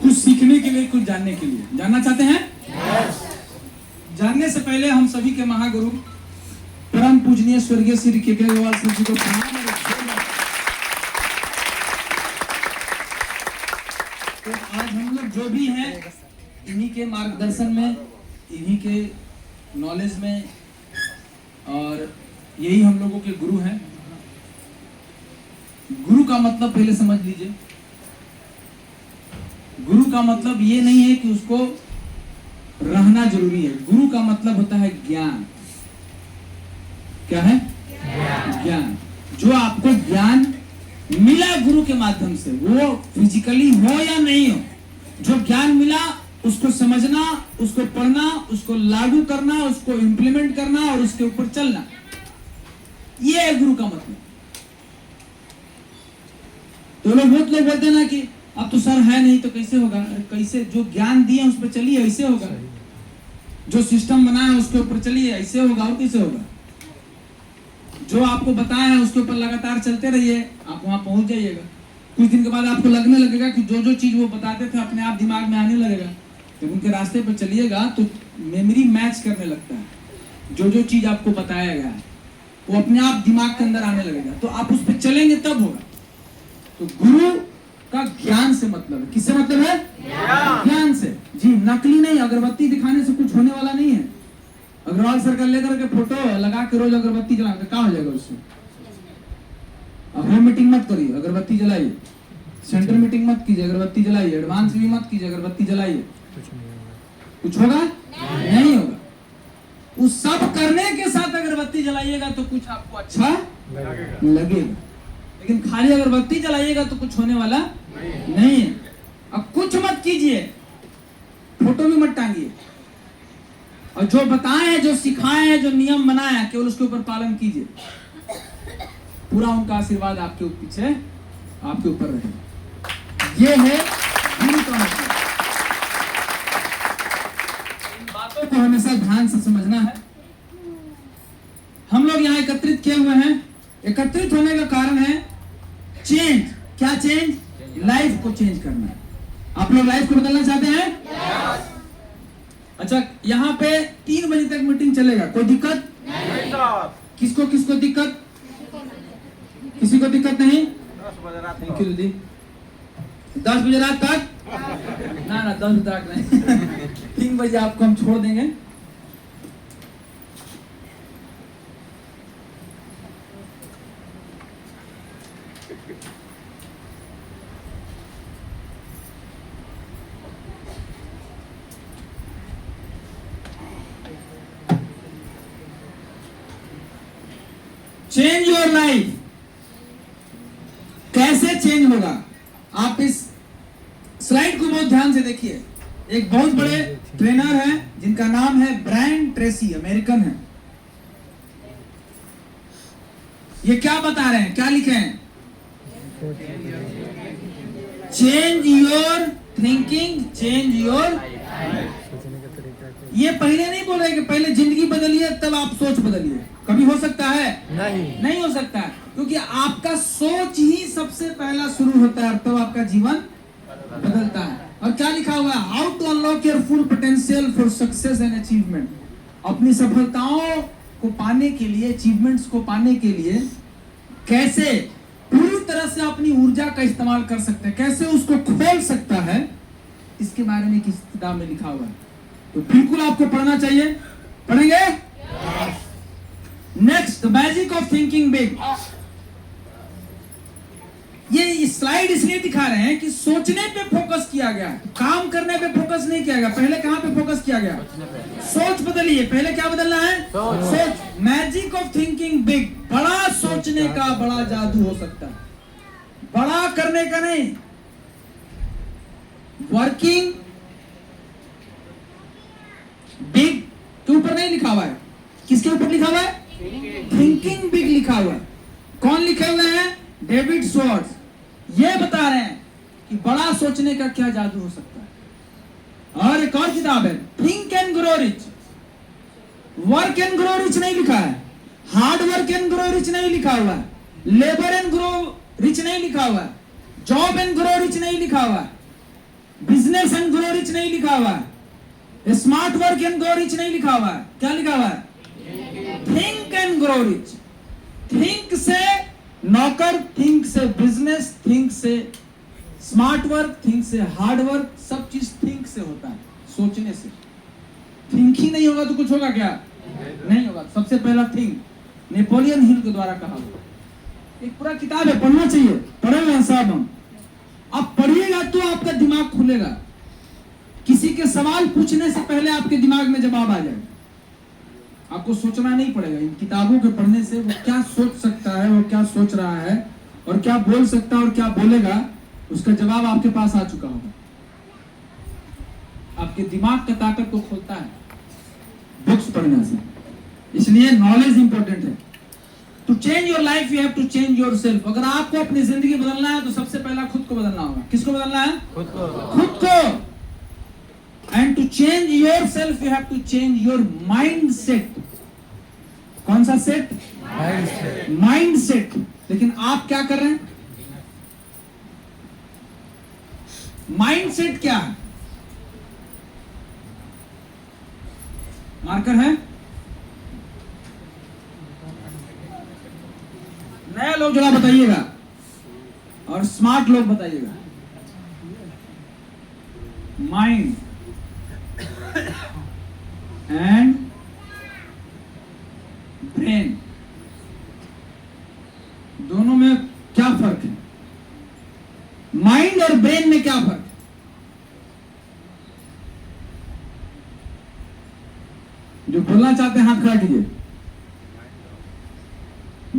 कुछ सीखने के लिए, कुछ जानने के लिए। जानना चाहते हैं? जानने से पहले हम सभी के महागुरु परम पूजनीय स्वर्गीय श्री के.के. अग्रवाल सर जी को प्रणाम। तो आज हम लोग जो भी हैं इन्हीं के मार्गदर्शन में, इन्हीं के नॉलेज में, और यही हम लोगों के गुरु हैं। गुरु का मतलब पहले समझ लीजिए। गुरु का मतलब ये नहीं है कि उसको रहना जरूरी है। गुरु का मतलब होता है ज्ञान। क्या है? ज्ञान। जो आपको ज्ञान मिला गुरु के माध्यम से, वो फिजिकली हो या नहीं हो, जो ज्ञान मिला उसको समझना, उसको पढ़ना, उसको लागू करना, उसको इंप्लीमेंट करना और उसके ऊपर चलना, ये है गुरु का मतलब। तो लोग बहुत लोग बोलते हैं ना कि अब तो सर है नहीं तो कैसे होगा। कैसे? जो ज्ञान दिए उस पर चलिए, ऐसे होगा। जो सिस्टम बनाया है उसके ऊपर चलिए, ऐसे होगा। और कैसे होगा? जो आपको बताया है उसके ऊपर लगातार चलते रहिए, आप वहां पहुंच जाइएगा। कुछ दिन के बाद आपको लगने लगेगा कि जो जो चीज वो बताते थे अपने आप दिमाग में आने लगेगा। जब उनके रास्ते पर चलिएगा तो मेमोरी मैच करने लगता है। जो जो चीज आपको बताया गया है वो अपने आप दिमाग के अंदर आने लगेगा। तो आप उस पर चलेंगे तब होगा। तो गुरु का ज्ञान से मतलब है। किससे मतलब है? ज्ञान से। जी, नकली नहीं। अगरबत्ती दिखाने से कुछ होने वाला नहीं है। अग्रवाल सर का लेकर के फोटो लगा के रोज अगरबत्ती जलाकर क्या हो जाएगा उससे? अब होम मीटिंग मत करिए, अगरबत्ती जलाइए। सेंटर मीटिंग मत कीजिए, अगरबत्ती जलाइए। एडवांस भी मत कीजिए, अगरबत्ती जलाइए। कुछ होगा? नहीं होगा। उस सब करने के साथ अगरबत्ती जलाइएगा तो कुछ आपको अच्छा लगेगा। लेकिन खाली अगरबत्ती जलाइएगा तो कुछ होने वाला नहीं है। अब कुछ मत कीजिए, फोटो भी मत टांगिए, और जो बताए हैं, जो सिखाए हैं, जो नियम बनाए हैं, केवल उसके ऊपर पालन कीजिए। पूरा उनका आशीर्वाद आपके पीछे, आपके ऊपर रहेगा। ये है गुरु का मतलब। इन बातों को हमेशा ध्यान से समझना है। हम लोग यहाँ एकत्रित किए हुए हैं। एकत्रित होने का कारण है चेंज। क्या चेंज? लाइफ को चेंज करना है। आप लोग लाइफ को बदलना चाहते हैं? अच्छा, यहाँ पे 3 बजे तक मीटिंग चलेगा। कोई दिक्कत नहीं? किसको किसको दिक्कत? किसी को दिक्कत नहीं? 10 बजे रात तक? ना 10 बजे तक नहीं। 3 बजे आपको हम छोड़ देंगे। Change your life. कैसे चेंज होगा? आप इस स्लाइड को बहुत ध्यान से देखिए। एक बहुत बड़े ट्रेनर हैं जिनका नाम है ब्रायन ट्रेसी, अमेरिकन है। ये क्या बता रहे हैं? क्या लिखे हैं? Change your thinking, change your. ये पहले नहीं बोल रहे कि पहले जिंदगी बदलिए तब आप सोच बदलिए। कभी हो सकता है? नहीं हो सकता है, क्योंकि आपका सोच ही सबसे पहला शुरू होता है, तब आपका जीवन बदलता है। और क्या लिखा हुआ है? How to unlock your full potential for success and achievement. अपनी सफलताओं को पाने के लिए, अचीवमेंट्स को पाने के लिए कैसे पूरी तरह से अपनी ऊर्जा का इस्तेमाल कर सकते हैं, कैसे उसको खोल सकता है, इसके बारे में किस किताब में लिखा हुआ है। तो बिल्कुल आपको पढ़ना चाहिए। पढ़ेंगे? Next, the magic of thinking big. ये स्लाइड इसलिए दिखा रहे हैं कि सोचने पे फोकस किया गया, काम करने पे फोकस नहीं किया गया। पहले कहां पे फोकस किया गया? सोच बदलिए। पहले क्या बदलना है? सोच। Magic of thinking big. बड़ा सोचने का बड़ा जादू हो सकता है, बड़ा करने का नहीं। वर्किंग बिग के ऊपर नहीं लिखा हुआ है। किसके ऊपर लिखा हुआ है? थिंकिंग बिग लिखा हुआ है। कौन लिखे हुए हैं? डेविड स्वॉर्ट्स। ये बता रहे हैं कि बड़ा सोचने का क्या जादू हो सकता है। और एक और किताब है, think and grow rich. Work and grow rich नहीं लिखा है, hard work and grow rich नहीं लिखा हुआ है, लेबर एंड ग्रो रिच नहीं लिखा हुआ है, जॉब एंड ग्रो रिच नहीं लिखा हुआ है। बिजनेस एंड ग्रो रिच नहीं लिखा हुआ है, smart work and grow rich नहीं लिखा हुआ है, क्या लिखा हुआ है? Think and grow rich. Think से नौकर, थिंक से बिजनेस, थिंक से स्मार्ट वर्क, थिंक से हार्ड वर्क, सब चीज थिंक से होता है, सोचने से। थिंक ही नहीं होगा तो कुछ होगा क्या? नहीं होगा। सबसे पहला थिंक नेपोलियन हिल के द्वारा कहा हुआ, एक पूरा किताब है, पढ़ना चाहिए, पढ़े हुए हैं साहब हम। आप पढ़िएगा तो आपका दिमाग खुलेगा, किसी के सवाल पूछने से पहले आपके दिमाग में जवाब आ जाएगा, आपको सोचना नहीं पड़ेगा। इन किताबों के पढ़ने से वो क्या सोच सकता है, वो क्या सोच रहा है, और क्या बोल सकता है और क्या बोलेगा, उसका जवाब आपके पास आ चुका होगा। आपके दिमाग का ताकत को खोलता है बुक्स पढ़ने से। इसलिए नॉलेज इंपॉर्टेंट है। To change your life you have to change yourself. अगर आपको अपनी जिंदगी बदलना है तो सबसे पहला खुद को बदलना होगा। किसको बदलना है? खुद को। And to change yourself you have to change your mindset. कौन सा सेट? Mind set. लेकिन आप क्या कर रहे हैं? माइंड सेट क्या है? मार्कर है? नए लोग जरा बताइएगा और स्मार्ट लोग बताइएगा। माइंड एंड ब्रेन दोनों में क्या फर्क है? माइंड और ब्रेन में क्या फर्क है? जो बोलना चाहते हैं हाथ खड़ा कीजिए।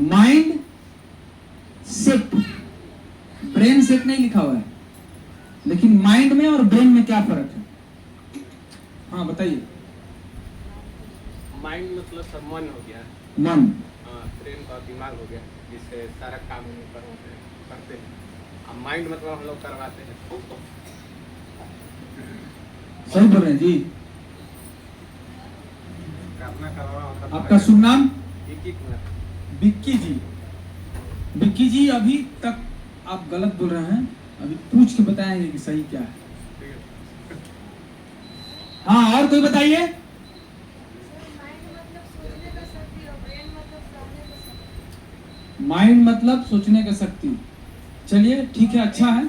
माइंड सेट, ब्रेन सेट नहीं लिखा हुआ है, लेकिन माइंड में और ब्रेन में क्या फर्क है? हाँ बताइए। माइंड मतलब सब मन हो गया, मन। ब्रेन का दिमाग हो गया, जिससे सारा काम करते हैं। अब माइंड मतलब हम लोग करवाते हैं। सही बोल रहे हैं जी। आपका शुभ नाम? बिक्की जी। बिक्की जी, अभी तक आप गलत बोल रहे हैं, अभी पूछ के बताएंगे कि सही क्या है। हाँ, और कोई बताइए। माइंड मतलब सोचने का शक्ति। चलिए ठीक है, अच्छा है,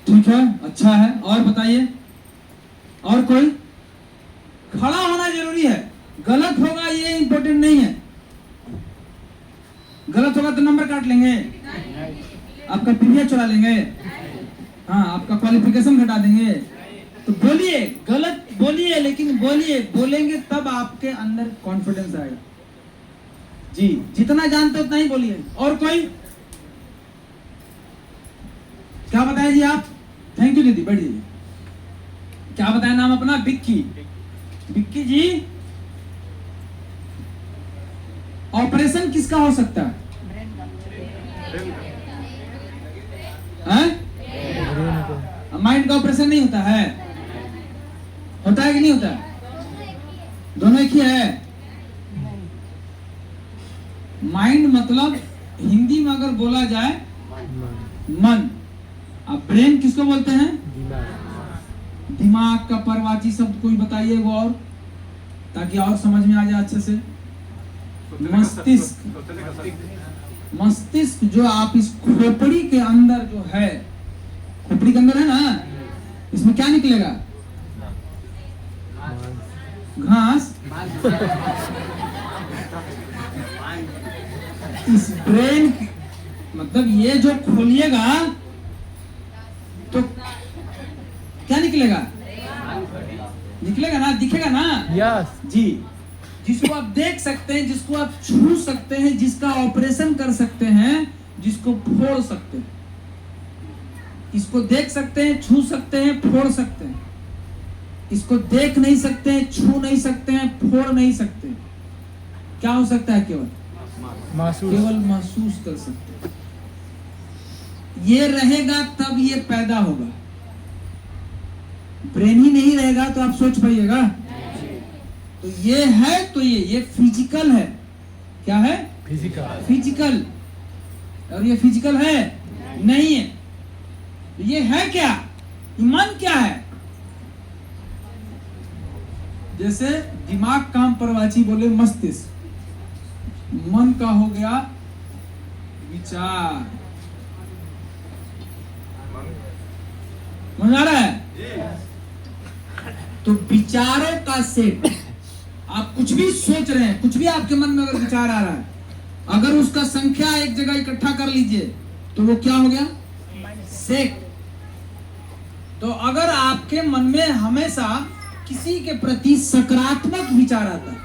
ठीक है, अच्छा है। और बताइए, और कोई? खड़ा होना जरूरी है, गलत होगा ये इंपॉर्टेंट नहीं है। गलत होगा तो नंबर काट लेंगे, आपका पीरियड चुरा लेंगे, हाँ आपका क्वालिफिकेशन घटा देंगे। तो बोलिए, गलत बोलिए, लेकिन बोलिए, बोलेंगे तब आपके अंदर कॉन्फिडेंस आएगा जी। जितना जानते उतना ही बोलिए। और कोई? क्या बताएं जी आप? थैंक यू दीदी, बैठ जाइए। क्या बताया नाम अपना? बिक्की। बिक्की जी, ऑपरेशन किसका हो सकता है? माइंड का ऑपरेशन नहीं होता है? होता है कि नहीं होता? दोनों एक ही है। माइंड मतलब हिंदी में अगर बोला जाए मन। अब ब्रेन किसको बोलते हैं? दिमाग का परवाची शब्द कोई बताइए वो, और ताकि और समझ में आ जाए अच्छे से। मस्तिष्क। मस्तिष्क जो आप इस खोपड़ी के अंदर जो है, खोपड़ी के अंदर है ना, इसमें क्या निकलेगा? घास। इस ब्रेन मतलब ये जो खोलिएगा तो क्या निकलेगा? निकलेगा ना, दिखेगा ना? यस जी। जिसको आप देख सकते हैं, जिसको आप छू सकते हैं, जिसका ऑपरेशन कर सकते हैं, जिसको फोड़ सकते हैं। इसको देख सकते हैं, छू सकते हैं, फोड़ सकते हैं। इसको देख नहीं सकते हैं, छू नहीं सकते हैं, फोड़ नहीं सकते। क्या हो सकता है? केवल महसूस कर सकते हैं। ये रहेगा तब ये पैदा होगा। ब्रेन ही नहीं रहेगा तो आप सोच पाइएगा? तो ये है, तो ये फिजिकल है। क्या है? फिजिकल। और ये फिजिकल है? नहीं है। ये है क्या? मन क्या है? जैसे दिमाग काम परवाची बोले मस्तिष्क, मन का हो गया विचार। समझ आ रहा है? तो विचारों का सेट, आप कुछ भी सोच रहे हैं, कुछ भी आपके मन में अगर विचार आ रहा है, अगर उसका संख्या एक जगह इकट्ठा कर लीजिए तो वो क्या हो गया? सेट। तो अगर आपके मन में हमेशा किसी के प्रति सकारात्मक विचार आता है,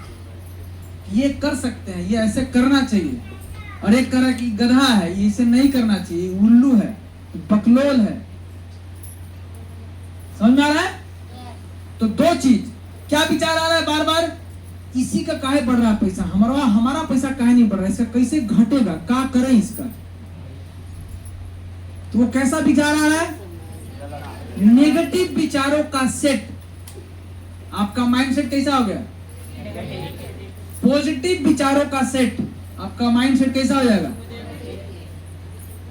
ये कर सकते हैं, ये ऐसे करना चाहिए, और एक तरह की गधा है, ये इसे नहीं करना चाहिए, उल्लू है, बकलोल है, समझ में आ रहा है? तो दो चीज, क्या विचार आ रहा है बार बार? इसी का काहे बढ़ रहा है पैसा, हमारा पैसा काहे नहीं बढ़ रहा है, इसका कैसे घटेगा, क्या करें इसका? तो वो कैसा विचार आ रहा है? नेगेटिव विचारों का सेट। आपका माइंडसेट कैसा हो गया? पॉजिटिव विचारों का सेट। आपका माइंडसेट कैसा हो जाएगा?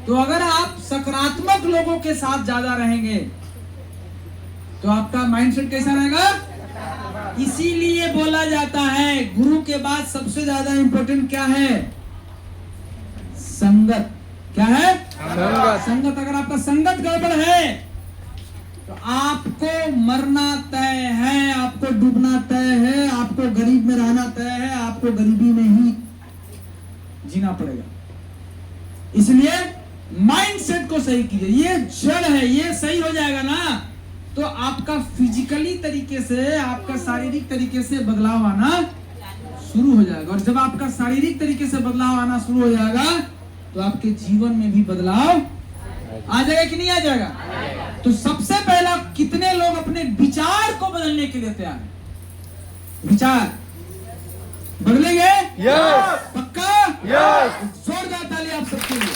तो अगर आप सकारात्मक लोगों के साथ ज्यादा रहेंगे तो आपका माइंडसेट कैसा रहेगा? इसीलिए बोला जाता है गुरु के बाद सबसे ज्यादा इंपॉर्टेंट क्या है? संगत। क्या है? संगत। अगर आपका संगत गड़बड़ है तो आपको मरना तय है, आपको डूबना तय है, आपको गरीब में रहना तय है, आपको गरीबी में ही जीना पड़ेगा। इसलिए माइंडसेट को सही कीजिए। ये जड़ है, ये सही हो जाएगा ना तो आपका फिजिकली तरीके से, आपका शारीरिक तरीके से बदलाव आना शुरू हो जाएगा। और जब आपका शारीरिक तरीके से बदलाव आना शुरू हो जाएगा तो आपके जीवन में भी बदलाव आ जाएगा कि नहीं आ जाएगा? तो सबसे पहला, कितने लोग अपने विचार को बदलने के लिए तैयार हैं? विचार बदलेंगे? यस। पक्का? यस। जोरदार ताली आप सबके लिए।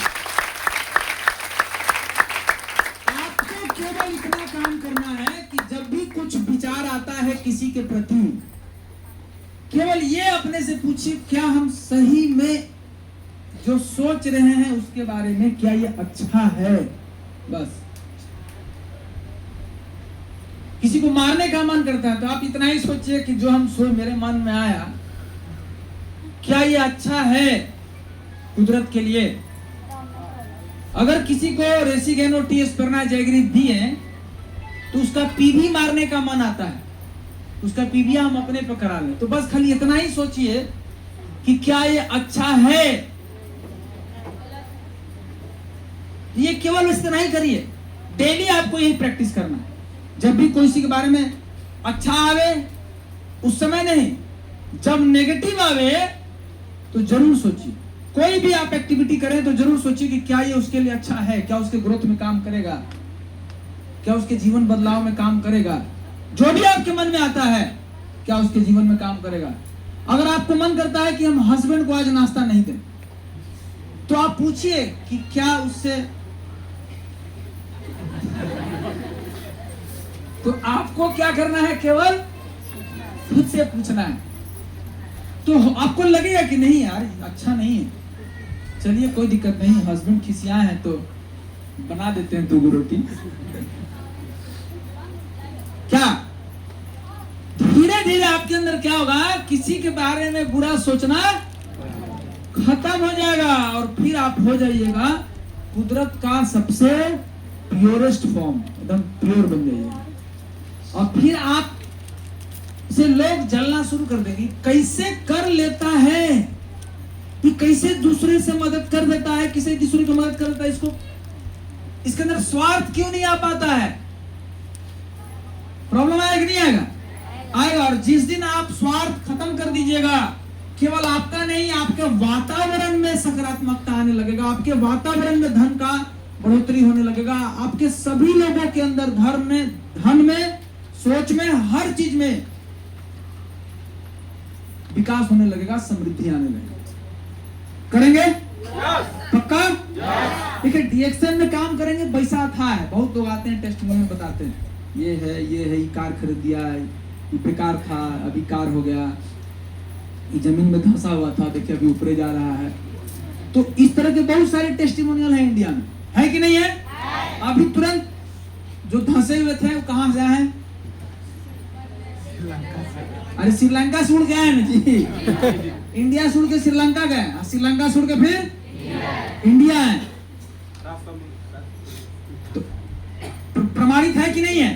आपको केवल इतना काम करना है कि जब भी कुछ विचार आता है किसी के प्रति, केवल ये अपने से पूछिए, क्या हम सही में जो सोच रहे हैं उसके बारे में, क्या ये अच्छा है? बस। किसी को मारने का मन करता है तो आप इतना ही सोचिए कि जो हम मेरे मन में आया, क्या ये अच्छा है कुदरत के लिए? अगर किसी को रेसिगेनो टी एस्पेरना जैगरी दिए तो उसका पीवी मारने का मन आता है, उसका पीविया हम अपने पे करा लें। तो बस खाली इतना ही सोचिए कि क्या ये अच्छा है। ये केवल इतना ही करिए, डेली आपको यही प्रैक्टिस करना है। जब भी कोई किसी के बारे में अच्छा आवे उस समय नहीं, जब नेगेटिव आवे तो जरूर सोचिए। कोई भी आप एक्टिविटी करें तो जरूर सोचिए कि क्या ये उसके लिए अच्छा है, क्या उसके ग्रोथ में काम करेगा, क्या उसके जीवन बदलाव में काम करेगा। जो भी आपके मन में आता है क्या उसके जीवन में काम करेगा। अगर आपको मन करता है कि हम हस्बैंड को आज नाश्ता नहीं दें तो आप पूछिए कि क्या उससे, तो आपको क्या करना है, केवल खुद से पूछना है। तो आपको लगेगा कि नहीं यार अच्छा नहीं है, चलिए कोई दिक्कत नहीं, हस्बैंड खिसियाए हैं तो बना देते हैं 2 रोटी। क्या धीरे धीरे आपके अंदर क्या होगा, किसी के बारे में बुरा सोचना खत्म हो जाएगा और फिर आप हो जाइएगा कुदरत का सबसे प्योरेस्ट फॉर्म, एकदम प्योर बन जाइएगा। और फिर आप से लोग जलना शुरू कर देंगे। कैसे कर लेता है, कि कैसे दूसरे से मदद कर देता है, किसी दूसरे की मदद कर देता है, इसको इसके अंदर स्वार्थ क्यों नहीं आ पाता है? प्रॉब्लम आएगा कि नहीं आएगा? आएगा। और जिस दिन आप स्वार्थ खत्म कर दीजिएगा, केवल आपका नहीं, आपके वातावरण में सकारात्मकता आने लगेगा, आपके वातावरण में धन का बढ़ोतरी होने लगेगा, आपके सभी लोगों के अंदर धन में, सोच में, हर चीज में विकास होने लगेगा, समृद्धि आने लगेगा। करेंगे? पक्का? ठीक है। डीएक्शन में काम करेंगे। पैसा था है, बहुत लोग आते हैं टेस्टिमोनी में बताते हैं ये है ये कार खरीद दिया है, ये बेकार था अभी कार हो गया, ये जमीन में धंसा हुआ था देखिए अभी ऊपर जा रहा है। तो इस तरह के बहुत सारे टेस्टिमोनियल है इंडिया में, है कि नहीं है? अभी तुरंत जो धंसे हुए थे वो कहाँ से आए? अरे श्रीलंका से उड़ के आए ना जी। इंडिया से उड़ के श्रीलंका गए, श्रीलंका से उड़ के फिर इंडिया आए। तो प्रमाणित है कि नहीं है?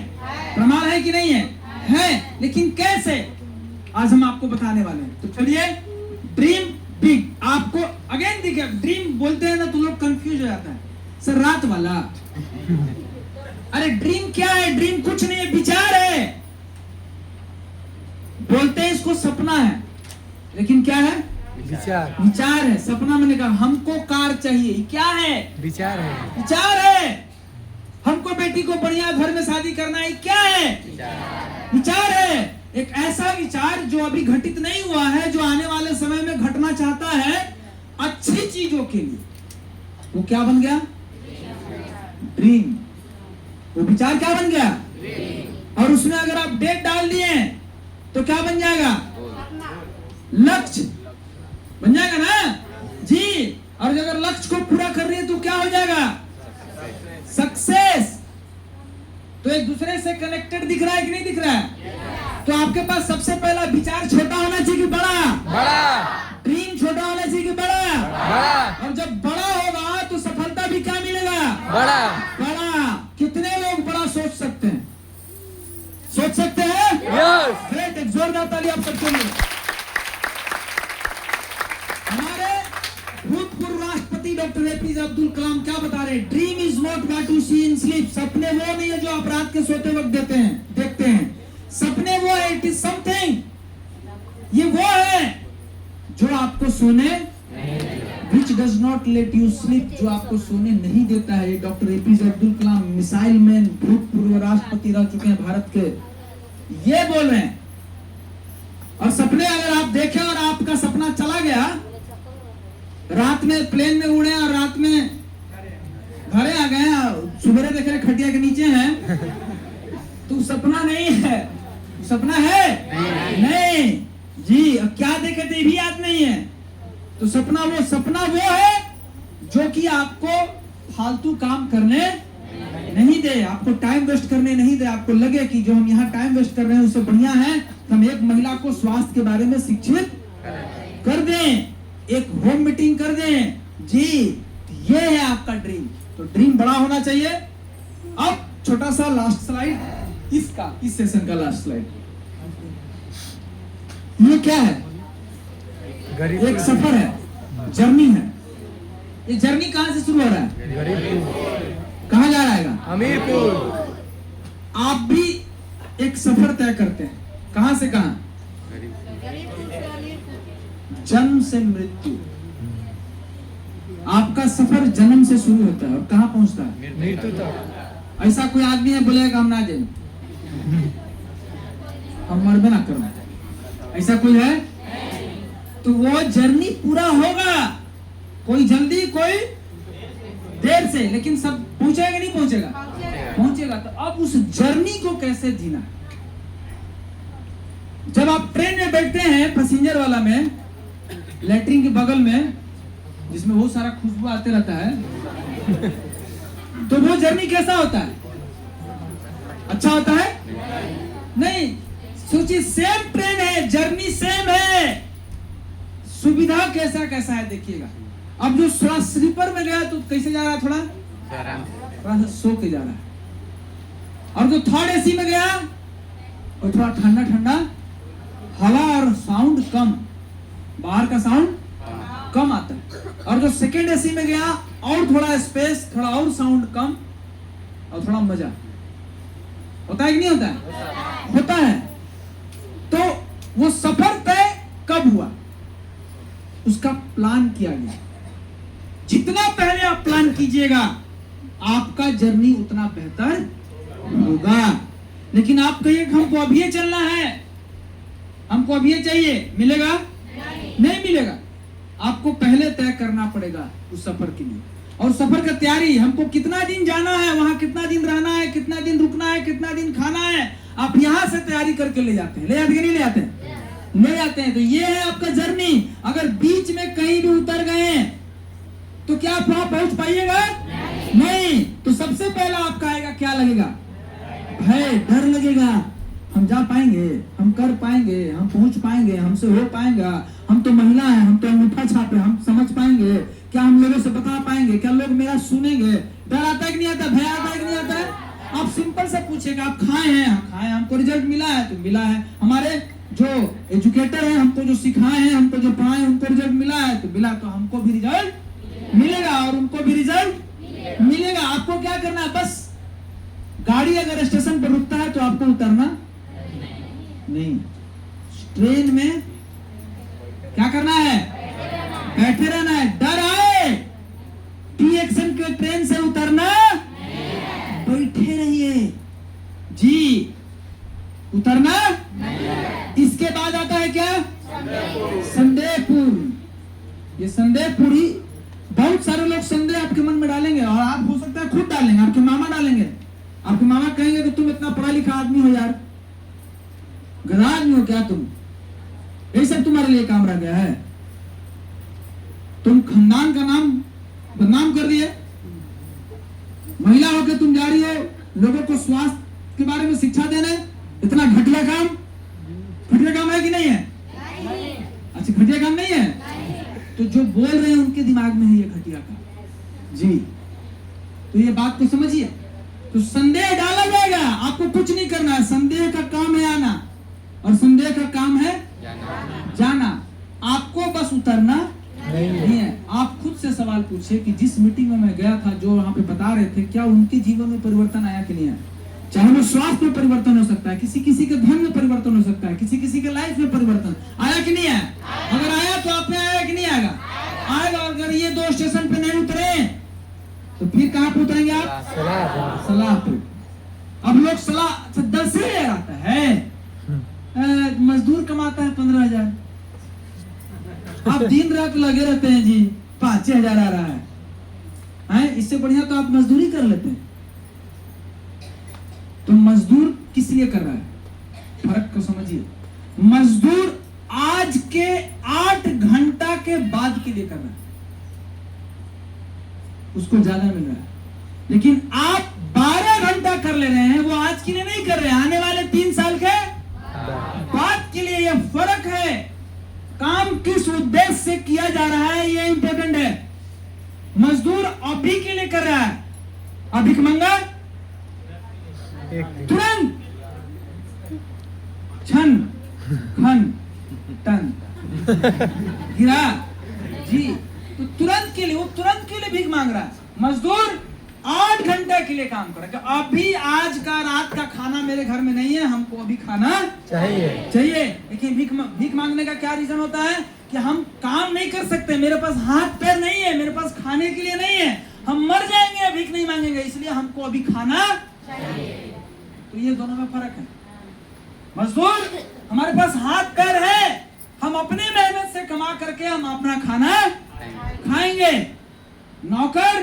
प्रमाण है कि नहीं है? है। लेकिन कैसे, आज हम आपको बताने वाले हैं। तो चलिए, ड्रीम बिग। आपको अगेन देखिए, ड्रीम बोलते हैं ना तो लोग कंफ्यूज हो जाता है, सर रात वाला। अरे ड्रीम क्या है? ड्रीम कुछ नहीं है, विचार है। बोलते हैं इसको सपना है, लेकिन क्या है? विचार। विचार है। सपना मैंने कहा हमको कार चाहिए, क्या है? विचार है। विचार है। हमको बेटी को बढ़िया घर में शादी करना है, क्या है? विचार है। एक ऐसा विचार जो अभी घटित नहीं हुआ है, जो आने वाले समय में घटना चाहता है अच्छी चीजों के लिए, वो क्या बन गया? ड्रीम। वो विचार क्या बन गया? और उसमें अगर आप डेट डाल दिए तो क्या बन जाएगा? लक्ष्य बन जाएगा ना जी। और अगर लक्ष्य को पूरा कर रही है तो क्या हो जाएगा? सक्सेस। तो एक दूसरे से कनेक्टेड दिख रहा है कि नहीं दिख रहा है? तो आपके पास सबसे पहला विचार छोटा होना चाहिए कि बड़ा? बड़ा। ड्रीम छोटा होना चाहिए कि बड़ा? बड़ा। और जब बड़ा होगा तो सफलता भी क्या मिलेगा? बड़ा। बड़ा। कितने लोग बड़ा सोच सकते हैं? सोच सकते हैं? यस। ग्रेट, एक जोरदार ताली आप सबके लिए। हमारे भूतपूर्व राष्ट्रपति डॉक्टर एपीजे अब्दुल कलाम क्या बता रहे हैं? Dream is not what you see in sleep. सपने वो नहीं है जो आप रात के सोते वक्त देखते हैं। सपने वो है, इट इज समथिंग, ये वो है जो आपको सोने, which does not let you sleep, जो आपको सोने नहीं देता है। Doctor APJ Abdul Kalam, missile man, भूतपूर्व राष्ट्रपति रह चुके हैं भारत के, ये बोल रहे हैं। और सपने अगर आप देखें और आपका सपना चला गया, रात में प्लेन में उड़े और रात में घरे आ गए, सुबह देख रहे खटिया के नीचे हैं, तो सपना नहीं है। सपना है नहीं जी। अब क्या देखे थे भी याद नहीं है। तो सपना वो है जो कि आपको फालतू काम करने नहीं दे, आपको टाइम वेस्ट करने नहीं दे। आपको लगे कि जो हम यहाँ टाइम वेस्ट कर रहे हैं उससे बढ़िया है हम एक महिला को स्वास्थ्य के बारे में शिक्षित कर दें, एक होम मीटिंग कर दें जी। ये है आपका ड्रीम। तो ड्रीम बड़ा होना चाहिए। अब छोटा सा लास्ट स्लाइड, इस सेशन का लास्ट स्लाइड। ये क्या है? एक सफर है, जर्नी है। ये जर्नी कहां से शुरू हो रहा है? गरीबपुर। कहां जा रहा है? हमीरपुर। आप भी एक सफर तय करते हैं, कहां से कहां? जन्म से मृत्यु। आपका सफर जन्म से शुरू होता है और कहां पहुंचता है? मृत्यु तक। ऐसा कोई आदमी है बोलेगा हम ना जाए, हम मरबे ना करो, ऐसा कोई है? तो वो जर्नी पूरा होगा, कोई जल्दी कोई देर से, लेकिन सब पहुंचेगा नहीं पहुंचेगा? पहुंचेगा। तो अब उस जर्नी को कैसे जीना? जब आप ट्रेन में बैठते हैं पैसेंजर वाला में, लैट्रिन के बगल में जिसमें बहुत सारा खुशबू आते रहता है, तो वो जर्नी कैसा होता है? अच्छा होता है? नहीं। सोचिए, सेम ट्रेन है, जर्नी सेम है, सुविधा कैसा है देखिएगा। अब जो थोड़ा स्लीपर में गया तो कैसे जा रहा है? थोड़ा सो के जा रहा है। और जो थर्ड एसी में गया और थोड़ा ठंडा हवा और साउंड कम, बाहर का साउंड कम आता है। और जो सेकेंड एसी में गया और थोड़ा स्पेस, थोड़ा और साउंड कम और थोड़ा मजा। होता है कि नहीं होता है? होता है। तो वो सफर तय कब हुआ? उसका प्लान किया गया। जितना पहले आप प्लान कीजिएगा आपका जर्नी उतना बेहतर होगा। लेकिन आप कहिए हमको अभी चलना है, हमको अभी चाहिए, मिलेगा? नहीं मिलेगा। आपको पहले तय करना पड़ेगा उस सफर के लिए। और सफर का तैयारी, हमको कितना दिन जाना है, वहां कितना दिन रहना है, कितना दिन रुकना है, कितना दिन खाना है, आप यहाँ से तैयारी करके ले जाते हैं। ले जाते नहीं ले जाते हैं? ले जाते हैं। तो ये है आपका जर्नी। अगर बीच में कहीं भी उतर गए तो क्या आप वहां पहुंच पाइएगा? नहीं। तो सबसे पहला आपका आएगा, क्या लगेगा? भय, डर लगेगा, हम जा पाएंगे, हम कर पाएंगे, हम पहुंच पाएंगे, हमसे हो पाएगा, हम तो महिला हैं, हम तो अंगूठा छाप है, हम समझ पाएंगे, क्या हम लोगों से बता पाएंगे, क्या लोग मेरा सुनेंगे। डर आता है कि नहीं आता, भय आता है कि नहीं आता है। आप सिंपल से पूछेगा, आप खाए हैं, हम खाए, हमको रिजल्ट मिला है तो मिला है, हमारे जो एजुकेटर हैं, हमको जो सिखाए हैं, हमको जो पढ़ाए, उनको रिजल्ट मिला है तो मिला, तो हमको भी रिजल्ट मिलेगा और उनको भी रिजल्ट मिलेगा। आपको क्या करना है, बस गाड़ी अगर स्टेशन पर रुकता है तो आपको उतरना नहीं, ट्रेन में क्या करना है, बैठे रहना है। डर आए, टी एक्शन के ट्रेन से उतरना, बैठे रहिए जी, उतरना। इसके बाद आता है क्या, संदेहपुर। ये संदेहपुरी, बहुत सारे लोग संदेह आपके मन में डालेंगे और आप हो सकता है खुद डालेंगे, आपके मामा डालेंगे, आपके मामा कहेंगे कि तुम इतना पढ़ा लिखा आदमी हो यार, गधा आदमी हो क्या तुम, यही सब तुम्हारे लिए काम रह गया है, तुम खानदान का नाम बदनाम कर दिए, महिला होकर तुम जा रही हो लोगों को स्वास्थ्य के बारे में शिक्षा देने, इतना घटिया काम है कि नहीं है? अच्छा, घटिया काम नहीं है, तो जो बोल रहे हैं उनके दिमाग में है ये घटिया काम जी। तो ये बात को समझिए, तो संदेह डाला जाएगा, आपको कुछ नहीं करना है, संदेह का काम है आना और संदेह का काम है जाना, आपको बस उतरना नहीं है। आप खुद से सवाल पूछिए कि जिस मीटिंग में मैं गया था, जो वहां पे बता रहे थे, क्या उनके जीवन में परिवर्तन आया कि नहीं आया? चाहे वो स्वास्थ्य में परिवर्तन हो सकता है, किसी किसी के धन में परिवर्तन हो सकता है, किसी किसी के लाइफ में परिवर्तन आया कि नहीं आया? अगर आया तो आप में आया कि नहीं आएगा? आएगा। अगर ये 2 स्टेशन पे नहीं उतरे तो फिर कहाँ पे उतरेंगे आप? सलाह पे। अब लोग सलाह 10,000 आता है, मजदूर कमाता है 15,000, आप दिन रात लगे रहते हैं जी, 5,000 आ रहा है, इससे बढ़िया तो आप मजदूरी कर लेते हैं। तो मजदूर किस लिए कर रहा है, फर्क को समझिए। मजदूर आज के 8 घंटा के बाद के लिए कर रहा है, उसको ज्यादा मिल रहा है, लेकिन आप 12 घंटा कर ले रहे हैं, वो आज के लिए नहीं कर रहे हैं, आने वाले 3 साल के बाद के लिए। यह फर्क है, काम किस उद्देश्य से किया जा रहा है ये इंपॉर्टेंट है। मजदूर अभी के लिए कर रहा है, अभी मंगा तुरंत, छन खन टन गिरा जी, तो तुरंत के लिए, वो तुरंत के लिए भीख मांग रहा है। मजदूर 8 घंटे के लिए काम करेगा, अभी आज का रात का खाना मेरे घर में नहीं है, हमको अभी खाना चाहिए। लेकिन भीख मांगने का क्या रीजन होता है कि हम काम नहीं कर सकते, मेरे पास हाथ पैर नहीं है, मेरे पास खाने के लिए नहीं है, हम मर जाएंगे, भीख नहीं मांगेंगे, इसलिए हमको अभी खाना चाहिए। तो ये दोनों में फर्क है। मजदूर हमारे पास हाथ पैर है, हम अपनी मेहनत से कमा करके हम अपना खाना खाएंगे। नौकर,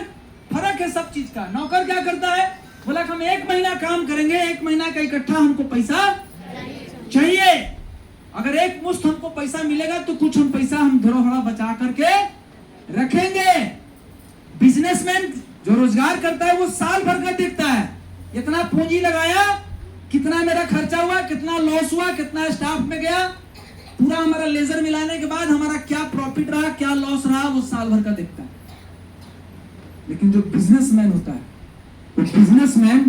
फर्क है सब चीज का। नौकर क्या करता है, बोला कि हम 1 महीना काम करेंगे, 1 महीना का इकट्ठा हमको पैसा चाहिए। अगर एक मुश्त हमको पैसा मिलेगा तो कुछ हम पैसा हम धरोहरा बचा करके रखेंगे। बिजनेसमैन जो रोजगार करता है वो साल भर का देखता है, इतना पूंजी लगाया, कितना मेरा खर्चा हुआ, कितना लॉस हुआ, कितना स्टाफ में गया, पूरा हमारा लेजर मिलाने के बाद हमारा क्या प्रॉफिट रहा, क्या लॉस रहा, वो साल भर का देखता है। लेकिन जो बिजनेसमैन होता है, वो बिजनेसमैन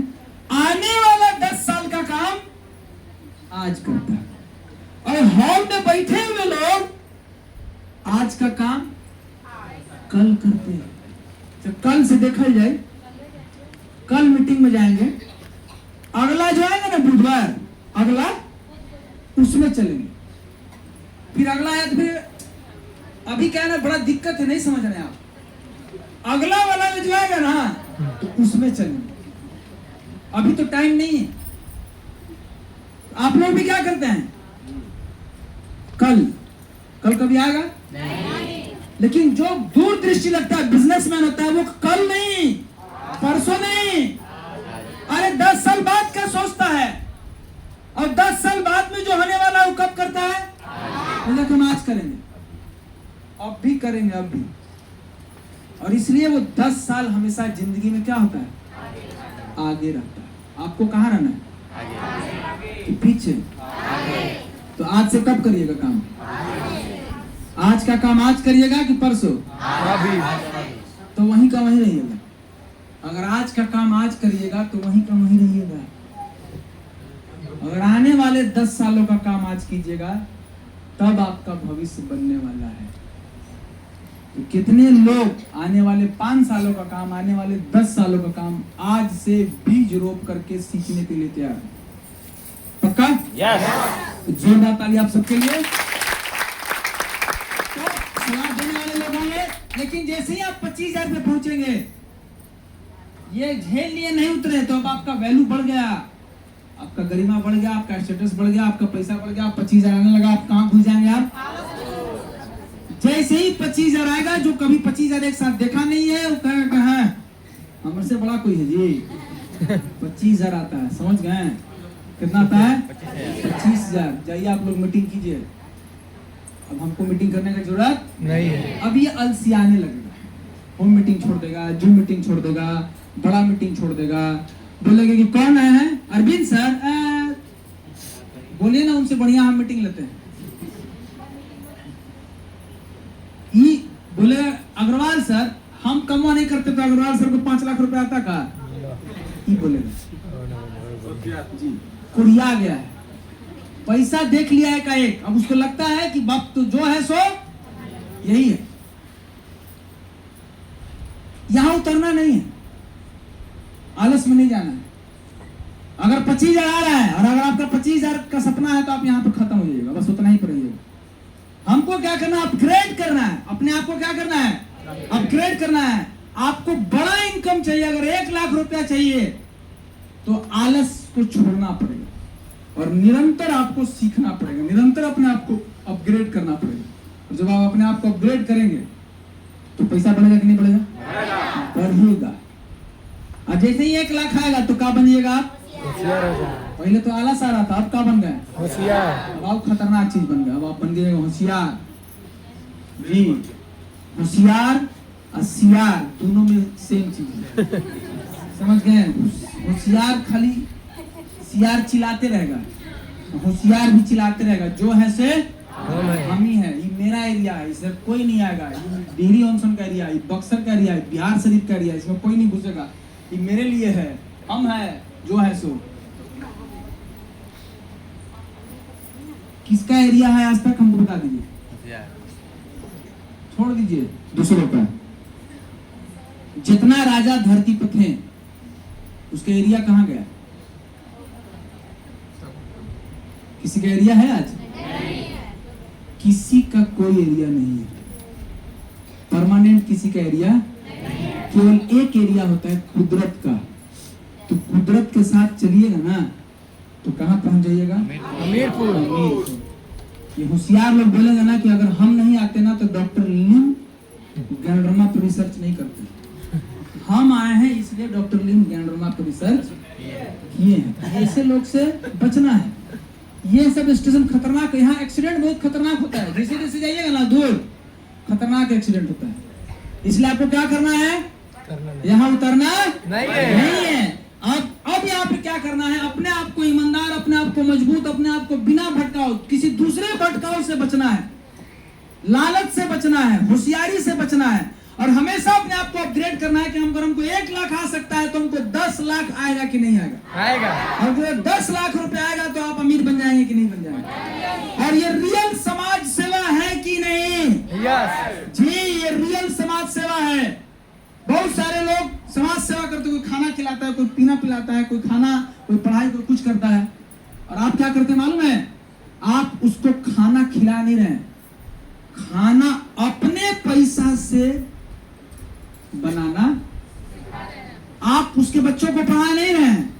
आने वाला 10 साल का काम आज करता है, और हॉल में बैठे हुए लोग आज का काम कल करते हैं। जब कल से देखा जाए, कल मीटिंग में जाएंगे, अगला जो आएगा ना बुधवार, अगला उसमें चलेंगे, फिर अगला है, तो फिर अभी क्या है ना, बड़ा दिक्कत है, नहीं समझ रहे आप, अगला वाला में जो आएगा ना तो उसमें चलेंगे। अभी तो टाइम नहीं है। आप लोग भी क्या करते हैं, कल कभी आएगा नहीं। लेकिन जो दूर दृष्टि लगता है, बिजनेसमैन होता है, वो कल नहीं, परसों नहीं, अरे 10 साल बाद का सोचता है, और 10 साल बाद में जो होने वाला वो कब करता है, बोला हम आज करेंगे, अब भी करेंगे, अब भी। और इसलिए वो 10 साल हमेशा जिंदगी में क्या होता है, आगे रहता है। आपको कहाँ रहना है, कि पीछे? तो आज से कब करिएगा काम? आज का काम आज करिएगा कि परसों? तो वहीं का वहीं रहिएगा। अगर आज का काम आज करिएगा तो वहीं का वहीं रहिएगा। अगर आने वाले 10 सालों का काम आज कीजिएगा तब आपका भविष्य बनने वाला है। तो कितने लोग आने वाले 5 सालों का काम, आने वाले 10 सालों का काम आज से बीज रोप करके सीखने के लिए तैयार है? पक्का? यस। जोरदार ताली आप सबके लिए। तो सलाह देने वाले लोग होंगे, लेकिन जैसे ही आप 25,000 पे पहुंचेंगे, ये झेल लिए नहीं उतरे तो अब आपका वैल्यू बढ़ गया, आपका गरिमा बढ़ गया, आपका स्टेटस बढ़ गया, आपका पैसा बढ़ गया, 25,000 आने लगा, आप कहाँ घुस जाएंगे आप? जैसे ही 25,000 आएगा, जो कभी 25,000 एक साथ देखा नहीं है वो कहेगा कहाँ हमसे से बड़ा कोई है जी। 25,000 आता है, समझ गए? कितना आता है? 25,000। जाइए आप लोग मीटिंग कीजिए। अब हमको मीटिंग करने की जरूरत नहीं है। अब ये अलसियाने लगेगा, होम मीटिंग छोड़ देगा, जूम मीटिंग छोड़ देगा, बड़ा मीटिंग छोड़ देगा, बोलेगा कि कौन आए हैं? अरविंद सर। बोलिए ना, उनसे बढ़िया हम मीटिंग लेते हैं। ये बोले अग्रवाल सर, हम कमा नहीं करते तो अग्रवाल सर को 5 लाख रुपए आता का? ये बोलेगा जी, कुड़िया गया है, पैसा देख लिया है का एक। अब उसको लगता है कि बाप तो जो है सो यही है। यहां उतरना नहीं है, आलस में नहीं जाना है। अगर 25,000 आ रहा है और अगर आपका 25,000 का सपना है तो आप यहाँ पे खत्म हो जाइएगा, बस उतना ही पर रहिएगा। हमको क्या करना है? अपग्रेड करना है अपने आप को। क्या करना है? अपग्रेड करना है। आपको बड़ा इनकम चाहिए, अगर 1 लाख रुपया चाहिए तो आलस को छोड़ना पड़ेगा और निरंतर आपको सीखना पड़ेगा, निरंतर अपने आप को अपग्रेड करना पड़ेगा। और जब आप अपने आप को अपग्रेड करेंगे तो पैसा बढ़ेगा कि नहीं बढ़ेगा? बढ़ेगा। और जैसे ही 1 लाख आएगा तो क्या बनिएगा आप? पहले तो आलस आ रहा था, अब क्या बन गए? होशियार। अब आप खतरनाक चीज बन गए, अब आप बन गए होशियार जी। होशियार और सियार दोनों में सेम चीज है, समझ गए? होशियार खाली सियार चिल्लाते रहेगा, होशियार भी चिल्लाते रहेगा, जो है से हम ही है, ये मेरा एरिया है, इसमें कोई नहीं आएगा, ये डिहरी ऑनसन का एरिया है, बक्सर का एरिया है, बिहार शरीफ का एरिया है, इसमें कोई नहीं घुसेगा, ये मेरे लिए है, हम है, जो है सो। किसका एरिया है आज तक हमको बता दीजिए, छोड़ दीजिए दूसरों का। जितना राजा धरती पर थे उसका एरिया कहाँ गया? किसी का एरिया है आज? किसी का कोई एरिया नहीं है परमानेंट, किसी का एरिया केवल एक एरिया होता है कुदरत का। तो कुदरत के साथ चलिएगा ना तो कहाँ पहुंच जाइएगा? हमीरपुर। ये होशियार लोग बोलेंगे ना कि अगर हम नहीं आते ना तो डॉक्टर लिम गैंडरमा पर रिसर्च नहीं करते। हम आए हैं इसलिए डॉक्टर लिम गैंडरमा पर रिसर्च किए हैं। ऐसे लोग से बचना है। ये सब स्टेशन खतरनाक है, यहाँ एक्सीडेंट बहुत खतरनाक होता है। जैसे जैसे जाइएगा ना दूर खतरनाक एक्सीडेंट होता है, इसलिए आपको क्या करना है? यहाँ उतरना नहीं है। अब यहाँ पे क्या करना है? अपने आप को ईमानदार, अपने आप को मजबूत, अपने आप को बिना भटकाओ किसी दूसरे भटकाव से बचना है, लालच से बचना है, होशियारी से बचना है और हमेशा अपने आप को अपग्रेड करना है कि अगर हमको 1 लाख आ सकता है तो हमको 10 लाख आएगा कि नहीं आएगा? आएगा। और अगर 10 लाख रुपए आएगा तो आप अमीर बन जाएंगे कि नहीं बन जाएंगे? और ये रियल समाज सेवा है कि नहीं? यस जी, ये रियल समाज सेवा है। बहुत सारे लोग समाज सेवा करते, कोई खाना खिलाता है, कोई पीना पिलाता है, कोई खाना, कोई पढ़ाई, कोई कुछ करता है, और आप क्या करते हैं मालूम है? आप उसको खाना खिला नहीं रहे, खाना अपने पैसा से बनाना। आप उसके बच्चों को पढ़ा नहीं रहे हैं,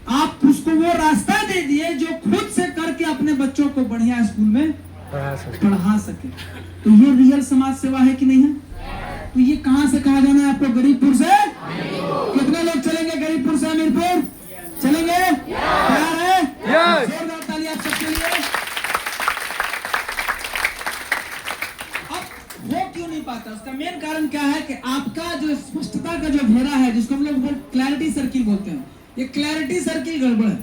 आप उसको वो रास्ता दे दिए जो खुद से करके अपने बच्चों को बढ़िया स्कूल में पढ़ा सके। तो ये रियल समाज सेवा है कि नहीं है? तो ये कहां से कहा जाना है आपको? गरीबपुर से। कितने लोग चलेंगे गरीबपुर से हमीरपुर? चलेंगे? तैयार है? जोरदार ताली आप सबके लिए। अब वो क्यों नहीं पाता? उसका मेन कारण क्या है कि आपका जो स्पष्टता का जो घेरा है, जिसको हम लोग क्लैरिटी सर्किल बोलते हैं, ये क्लैरिटी सर्किल गड़बड़ है।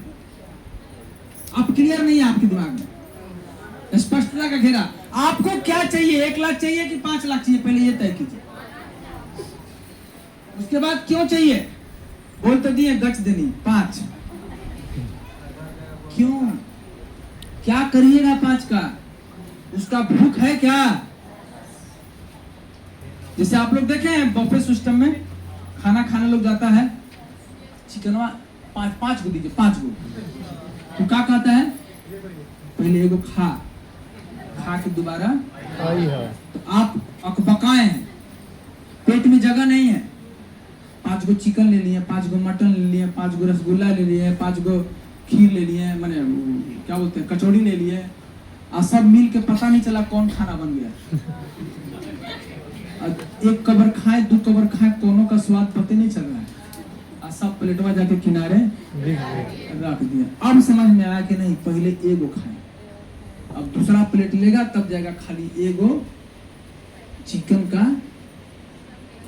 अब क्लियर नहीं है आपके दिमाग में, स्पष्टता का घेरा। आपको क्या चाहिए, 1 लाख चाहिए कि 5 लाख चाहिए, पहले ये तय कीजिए। उसके बाद क्यों चाहिए, बोल तो दिए गच देनी 5, क्यों, क्या करिएगा 5 का, उसका भूख है क्या? जैसे आप लोग देखे हैं बफे सिस्टम में खाना खाने लोग जाता है, चिकनवा 5 गो दीजिए, 5 गो, तो क्या कहता है, पहले एगो खा के दोबारा आई है। तो आप अकबकाए हैं, पेट में जगह नहीं है, 5 गो चिकन ले लिए, 5 गो मटन ले लिए, 5 गो रसगुल्ला ले लिए, 5 गो खीर ले लिए, माने क्या बोलते हैं कचौड़ी ले लिए, और सब मिल के पता नहीं चला कौन खाना बन गया। एक कबर खाए 2 कबर खाए, दोनों का स्वाद पता नहीं चल रहा है, और सब प्लेटवा जाके किनारे रख दिया। अब समझ में आया कि नहीं, पहले एगो खाए, अब दूसरा प्लेट लेगा तब जाएगा खाली एगो चिकन का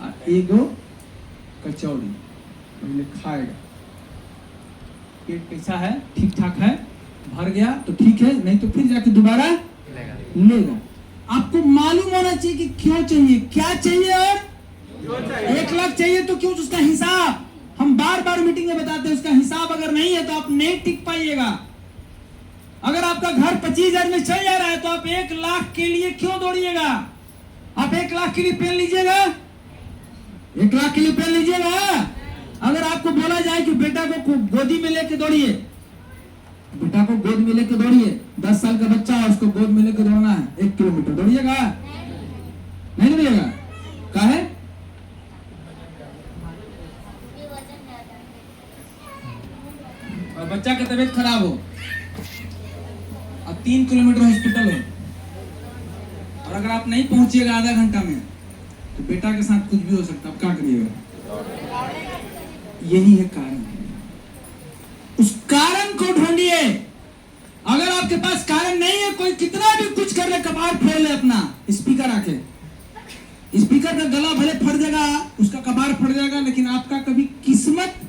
और एगो कचौड़ी, पहले खाएगा। पेट कैसा है, ठीक ठाक है, भर गया तो ठीक है, नहीं तो फिर जाके दोबारा लेगा। आपको मालूम होना चाहिए कि क्यों चाहिए, क्या चाहिए, और 1 लाख चाहिए तो क्यों, उसका हिसाब हम बार बार मीटिंग में बताते हैं। उसका हिसाब अगर नहीं है तो आप नहीं टिक पाइएगा। अगर आपका घर 25,000 में चल जा रहा है तो आप 1 लाख के लिए क्यों दौड़िएगा? आप 1 लाख के लिए पेन लीजिएगा, 1 लाख के लिए पेन लीजिएगा। अगर आपको बोला जाए कि बेटा को गोदी में लेके दौड़िए, बेटा को गोद में लेके दौड़िए, 10 साल का बच्चा है उसको गोद में लेके दौड़ना है 1 किलोमीटर, दौड़िएगा? नहीं दौड़िएगा, क्या है? और बच्चा की तबीयत खराब हो और 3 किलोमीटर हॉस्पिटल हो, और अगर आप नहीं पहुंचिएगा आधा घंटा में तो बेटा के साथ कुछ भी हो सकता है, आप क्या करिएगा? यही है कारण, उस कारण को ढूंढिए। अगर आपके पास कारण नहीं है, कोई कितना भी कुछ कर ले, कपार फोड़ ले अपना, स्पीकर आके, स्पीकर का गला भले फट जाएगा, उसका कपार फट जाएगा, लेकिन आपका कभी किस्मत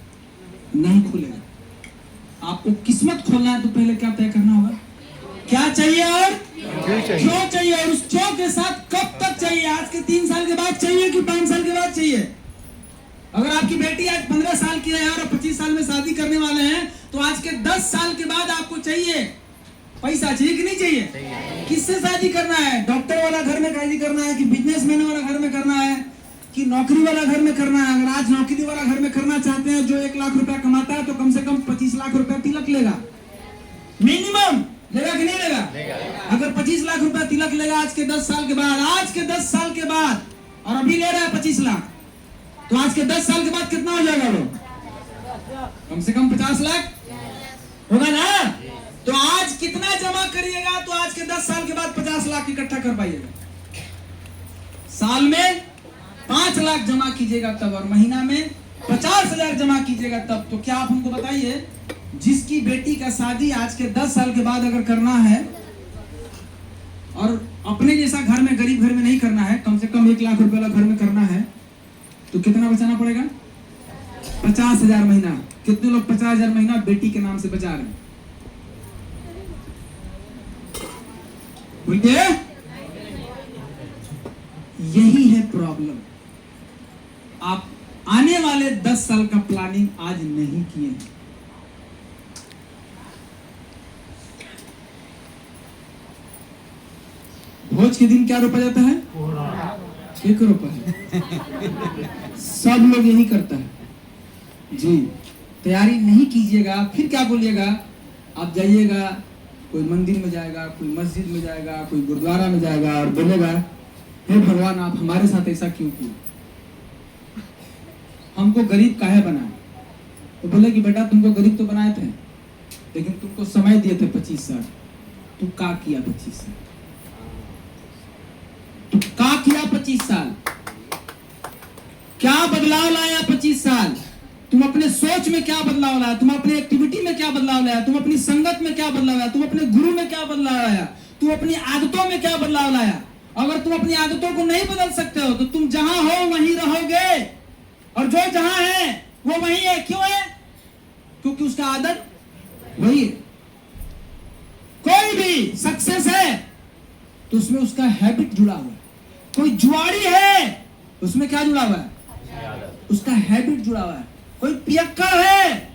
नहीं खुलेगा। आपको किस्मत खोलना है तो पहले क्या तय करना होगा, क्या चाहिए और क्यों चाहिए, और उस क्यों के साथ कब तक चाहिए, आज के 3 साल के बाद चाहिए कि 5 साल के बाद चाहिए। अगर आपकी बेटी आज 15 साल की है और 25 साल में शादी करने वाले हैं, तो आज के 10 साल के बाद आपको चाहिए, पैसा चाहिए कि नहीं चाहिए? किससे शादी करना है, डॉक्टर वाला घर में शादी करना है कि बिजनेसमैन वाला घर में करना है कि नौकरी वाला घर में करना है? अगर आज नौकरी वाला घर में करना चाहते हैं, जो 1 लाख रुपया कमाता है, तो कम से कम 25 लाख रुपया तिलक लेगा, मिनिमम लेगा कि नहीं लेगा? अगर 25 लाख रुपया तिलक लेगा आज के 10 साल के बाद, आज के 10 साल के बाद, और अभी ले रहा है 25 लाख, तो आज के 10 साल के बाद कितना हो जाएगा वो? कम से कम 50 लाख होगा ना? तो आज कितना जमा करिएगा तो आज के 10 साल के बाद 50 लाख इकट्ठा कर पाइएगा। साल में 5 लाख जमा कीजिएगा तब, और महीना में 50,000 जमा कीजिएगा तब। तो क्या आप हमको बताइए, जिसकी बेटी का शादी आज के 10 साल के बाद अगर करना है, और अपने जैसा घर में, गरीब घर में नहीं करना है, कम से कम 1 लाख रुपए वाला घर में करना है, तो कितना बचाना पड़ेगा? 50,000 महीना। कितने लोग 50,000 महीना बेटी के नाम से बचा रहे हैं? बोलिए, यही है प्रॉब्लम। आप आने वाले 10 साल का प्लानिंग आज नहीं किए। भोज के दिन क्या रोपा जाता है? एक रोपा है। सब लोग यही करता है जी। तैयारी नहीं कीजिएगा, फिर क्या बोलिएगा? आप जाइएगा, कोई मंदिर में जाएगा, कोई मस्जिद में जाएगा, कोई गुरुद्वारा में जाएगा और बोलेगा, हे भगवान आप हमारे साथ ऐसा क्यों किए, हमको गरीब काहे बनाए? तो बोले कि बेटा तुमको गरीब तो बनाए थे, लेकिन तुमको समय दिए थे 25 साल, तुम क्या किया 25 साल? तुम क्या किया 25 साल? क्या बदलाव लाया 25 साल? तुम अपने सोच में क्या बदलाव लाया? तुम अपने एक्टिविटी में क्या बदलाव लाया? तुम अपनी संगत में क्या बदलाव लाया? तुम अपने गुरु में क्या बदलाव लाया? तुम अपनी आदतों में क्या बदलाव लाया? अगर तुम अपनी आदतों को नहीं बदल सकते हो तो तुम जहां हो वहीं रहोगे, और जो जहां है वो वहीं है। क्यों है? क्योंकि उसका आदत वही है। कोई भी सक्सेस है तो उसमें उसका हैबिट जुड़ा हुआ है। कोई जुआड़ी है उसमें क्या जुड़ा हुआ है? उसका हैबिट जुड़ा हुआ है। कोई पियक्कड़ है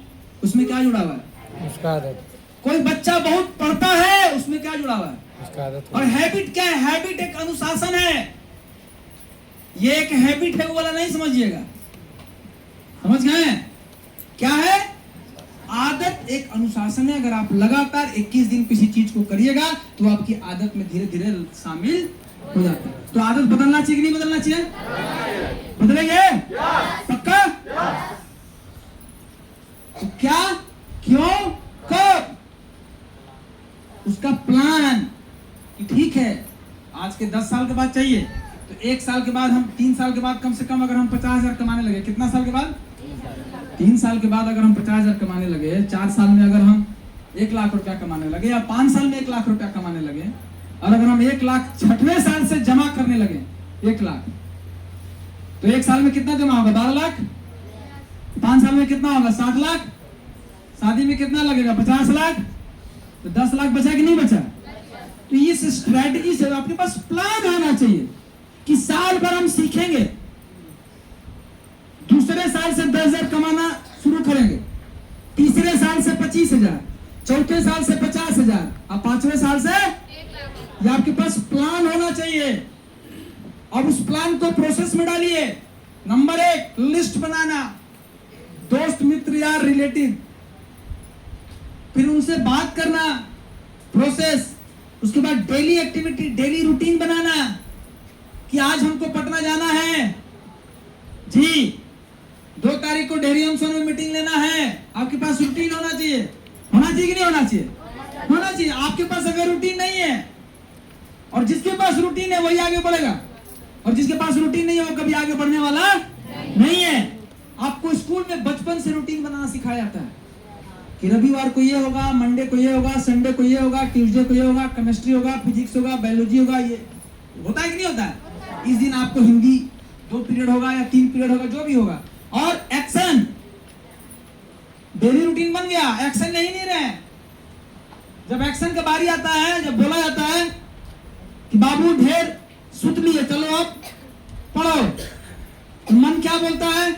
उसमें क्या जुड़ा हुआ है? उसका आदत, कोई बच्चा बहुत पढ़ता है उसमें क्या जुड़ा हुआ है? उसका आदत। और हैबिट क्या है? हैबिट एक अनुशासन है। ये एक हैबिट है वो वाला नहीं समझिएगा, समझ गए? क्या है? आदत एक अनुशासन है। अगर आप लगातार 21 दिन किसी चीज को करिएगा तो आपकी आदत में धीरे धीरे शामिल हो जाता है। तो आदत बदलना चाहिए कि नहीं बदलना चाहिए? बदलेंगे पक्का? तो क्या, क्यों, कब? उसका प्लान कि ठीक है आज के 10 साल के बाद चाहिए तो 1 साल के बाद, हम 3 साल के बाद कम से कम अगर हम 50,000 कमाने लगे, कितना साल के बाद? 3 साल के बाद अगर हम 50,000 कमाने लगे, 4 साल में अगर हम 1 लाख रुपया कमाने लगे, या 5 साल में 1 लाख रुपया कमाने लगे, और अगर हम 1 लाख 6वें साल से जमा करने लगे 1 लाख, तो 1 साल में कितना जमा होगा? 12 लाख। 5 साल में कितना होगा? 60 लाख। शादी में कितना लगेगा? 50 लाख। तो 10 लाख बचा कि नहीं बचा? तो ये स्ट्रैटेजी से आपके पास प्लान होना चाहिए कि साल भर हम सीखेंगे, दूसरे साल से 10,000 कमाना शुरू करेंगे, तीसरे साल से 25,000, चौथे साल से 50,000, और 5वें साल से, ये आपके पास प्लान होना चाहिए। और उस प्लान को प्रोसेस में डालिए। नंबर 1 लिस्ट बनाना, दोस्त मित्र यार रिलेटिव, फिर उनसे बात करना, प्रोसेस। उसके बाद डेली एक्टिविटी, डेली रूटीन बनाना कि आज हमको पटना जाना है जी, 2 तारीख को डेयरी ऑन में मीटिंग लेना है। आपके पास रूटीन होना चाहिए। होना चाहिए कि नहीं होना चाहिए? होना चाहिए। आपके पास अगर रूटीन नहीं है, और जिसके पास रूटीन है वही आगे बढ़ेगा, और जिसके पास रूटीन नहीं है वो कभी आगे बढ़ने वाला नहीं है। आपको स्कूल में बचपन से रूटीन बनाना सिखाया जाता है कि रविवार को ये होगा, मंडे को ये होगा, संडे को ये होगा, ट्यूसडे को ये होगा, केमिस्ट्री होगा, फिजिक्स होगा, बायोलॉजी होगा। ये होता है कि नहीं होता है? इस दिन आपको हिंदी 2 पीरियड होगा या 3 पीरियड होगा, जो भी होगा। और एक्शन, डेली रूटीन बन गया, एक्शन नहीं रहे। जब एक्शन का बारी आता है, जब बोला जाता है कि बाबू ढेर सुत लिए, चलो अब पढ़ो, तो मन क्या बोलता है?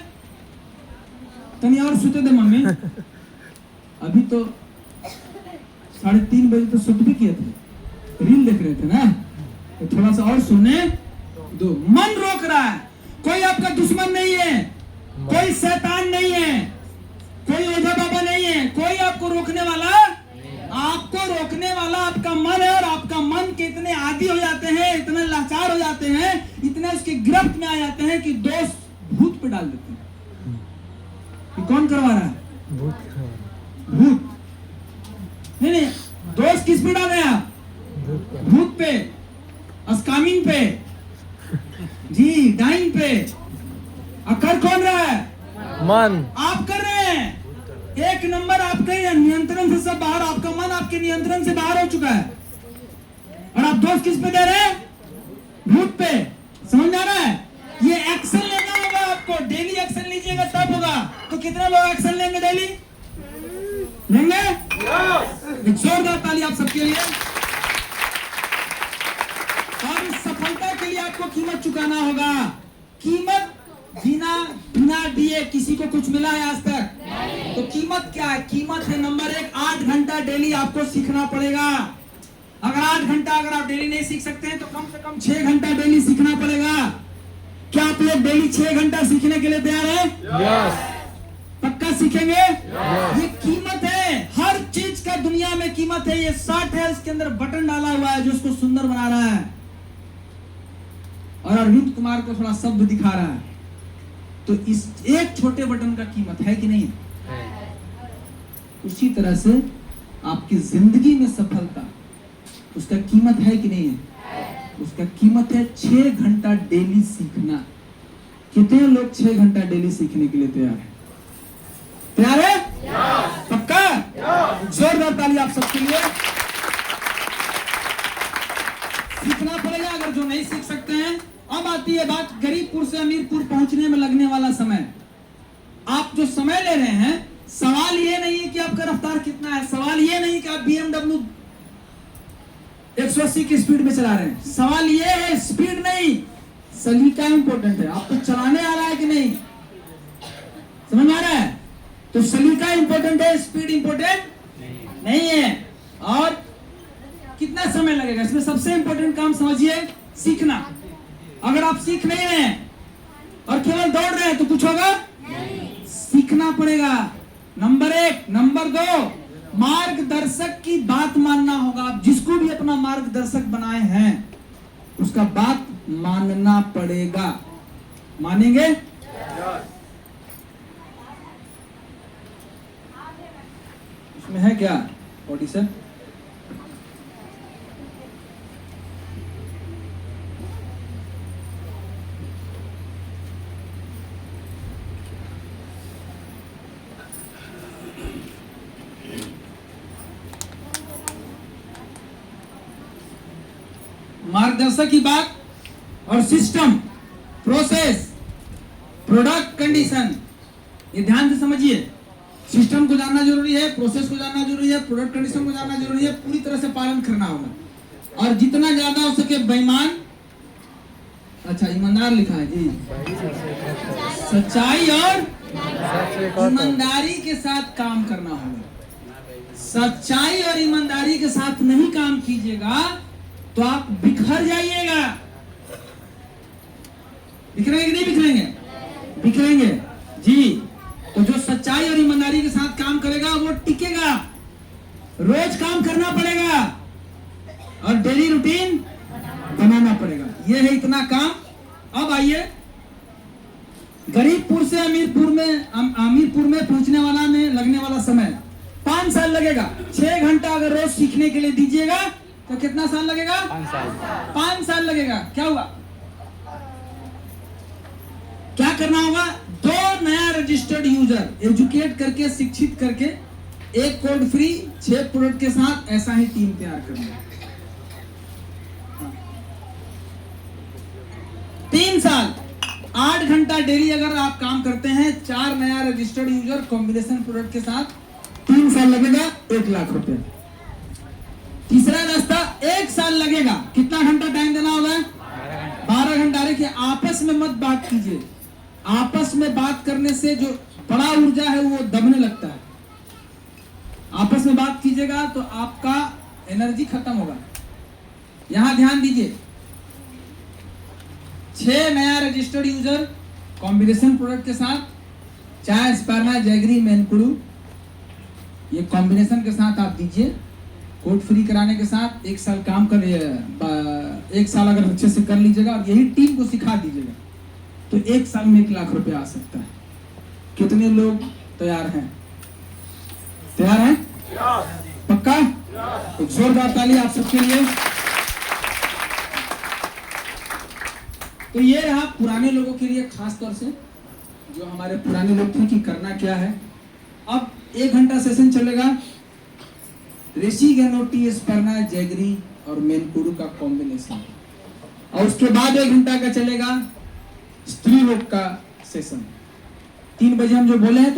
तनी और सुते दे मम्मी, अभी तो 3:30 बजे तो सुत भी किए थे, रील देख रहे थे ना, तो थोड़ा सा और सुने दो। मन रोक रहा है। कोई आपका दुश्मन नहीं है, कोई शैतान नहीं है, कोई ओझा बाबा नहीं है, कोई आपको रोकने वाला, आपको रोकने वाला आपका मन है। और आपका मन के इतने आदी हो जाते हैं, इतने लाचार हो जाते हैं, इतने उसके गिरफ्त में आ जाते हैं कि दोस्त भूत पे डाल देते हैं। कि कौन करवा रहा है? भूत। नहीं, दोस्त किस पे डाल रहे हैं आप? भूत पे, अस्कामिन पे जी, डाइन पे। कर कौन रहा है? मन। आप कर रहे हैं। 1 नंबर आपके नियंत्रण से सब बाहर, आपका मन आपके नियंत्रण से बाहर हो चुका है। और आप दोस्त किस पे दे रहे हैं? भूत पे। समझ आ रहा है? ये एक्शन लेना होगा आपको। डेली एक्शन लीजिएगा तब होगा। तो कितने लोग एक्शन लेंगे डेली? लेंगे? एक जोरदार ताली आप सबके लिए। और इस सफलता के लिए आपको कीमत चुकाना होगा। कीमत बिना दिए किसी को कुछ मिला है आज तक? तो कीमत क्या है? कीमत है नंबर 1, 8 घंटा डेली आपको सीखना पड़ेगा। अगर 8 घंटा अगर आप डेली नहीं सीख सकते हैं तो कम से कम 6 घंटा डेली सीखना पड़ेगा। क्या आप लोग डेली 6 घंटा सीखने के लिए तैयार हैं? यस। पक्का सीखेंगे? ये कीमत है। हर चीज का दुनिया में कीमत है। ये शर्ट है, इसके अंदर बटन डाला हुआ है जो उसको सुंदर बना रहा है, और अरविंद कुमार को थोड़ा शब्द दिखा रहा है। तो इस एक छोटे बटन का कीमत है कि नहीं? उसी तरह से आपकी जिंदगी में सफलता, उसका कीमत है कि नहीं है? उसका कीमत है 6 घंटा डेली सीखना। कितने लोग 6 घंटा डेली सीखने के लिए तैयार है? तैयार है? पक्का? जोरदार ताली आप सबके लिए। सीखना पड़ेगा। अगर जो नहीं सीख सकते हैं, अब आती है बात गरीबपुर से अमीरपुर पहुंचने में लगने वाला समय। आप जो समय ले रहे हैं, सवाल ये नहीं है कि आपका रफ्तार कितना है, सवाल ये नहीं कि आप BMW 180 की स्पीड में चला रहे हैं। सवाल ये है स्पीड नहीं, सलीका इंपॉर्टेंट है। आपको चलाने आ रहा है कि नहीं, समझ में आ रहा है? तो सलीका इंपॉर्टेंट है, स्पीड इंपॉर्टेंट नहीं है। और कितना समय लगेगा इसमें? सबसे इंपॉर्टेंट काम समझिए, सीखना। अगर आप सीख नहीं रहे हैं और केवल दौड़ रहे हैं तो कुछ होगा नहीं, सीखना पड़ेगा। नंबर 1। नंबर 2, मार्गदर्शक की बात मानना होगा। आप जिसको भी अपना मार्गदर्शक बनाए हैं उसका बात मानना पड़ेगा। मानेंगे? इसमें है क्या ऑडिशन? मार्गदर्शक की बात और सिस्टम, प्रोसेस, प्रोडक्ट कंडीशन, ये ध्यान से समझिए। सिस्टम को जानना जरूरी है, प्रोसेस को जानना जरूरी है, प्रोडक्ट कंडीशन को जानना जरूरी है, पूरी तरह से पालन करना होगा। और जितना ज्यादा हो सके बेईमान, अच्छा ईमानदार लिखा है जी, सच्चाई और ईमानदारी के साथ काम करना होगा। सच्चाई और ईमानदारी के साथ नहीं काम कीजिएगा तो आप बिखर जाइएगा। बिखरेंगे कि नहीं बिखरेंगे? बिखरेंगे जी। तो जो सच्चाई और ईमानदारी के साथ काम करेगा वो टिकेगा। रोज काम करना पड़ेगा और डेली रूटीन बनाना पड़ेगा। ये है इतना काम। अब आइए, गरीबपुर से अमीरपुर में पहुंचने वाला में लगने वाला समय 5 साल लगेगा। 6 घंटा अगर रोज सीखने के लिए दीजिएगा तो कितना साल लगेगा? 5 साल लगेगा। क्या हुआ? क्या करना होगा? 2 नया रजिस्टर्ड यूजर एजुकेट करके, शिक्षित करके, 1 कोड फ्री, 6 प्रोडक्ट के साथ ऐसा ही टीम तैयार करना है। 3 साल 8 घंटा डेली अगर आप काम करते हैं, 4 नया रजिस्टर्ड यूजर कॉम्बिनेशन प्रोडक्ट के साथ, 3 साल लगेगा, 1 लाख रुपए। तीसरा रास्ता 1 साल लगेगा। कितना घंटा टाइम देना होगा? 12 घंटा। देखिए, आपस में मत बात कीजिए। आपस में बात करने से जो बड़ा ऊर्जा है वो दबने लगता है। आपस में बात कीजिएगा तो आपका एनर्जी खत्म होगा। यहां ध्यान दीजिए, 6 नया रजिस्टर्ड यूजर कॉम्बिनेशन प्रोडक्ट के साथ, चाय, स्पर्ना, जैगरी, मेनकुडू, ये कॉम्बिनेशन के साथ आप दीजिए। कोड फ्री कराने के साथ 1 साल काम कर 1 साल अगर अच्छे से कर लीजिएगा और यही टीम को सिखा दीजिएगा तो 1 साल में 1 लाख रुपए आ सकता है। कितने लोग तैयार हैं? तैयार हैं? पक्का? एक जोरदार ताली आप सबके लिए। तो ये रहा पुराने लोगों के लिए, खास तौर से जो हमारे पुराने लोग थे कि करना क्या है। अब 1 घंटा सेशन चलेगा। ऋषि गैनोटी, स्पर्ना, जैगरी और मेनकुडू का कॉम्बिनेशन, और उसके बाद 1 घंटा का चलेगा स्त्री रोग का सेशन। 3 बजे हम जो बोले हैं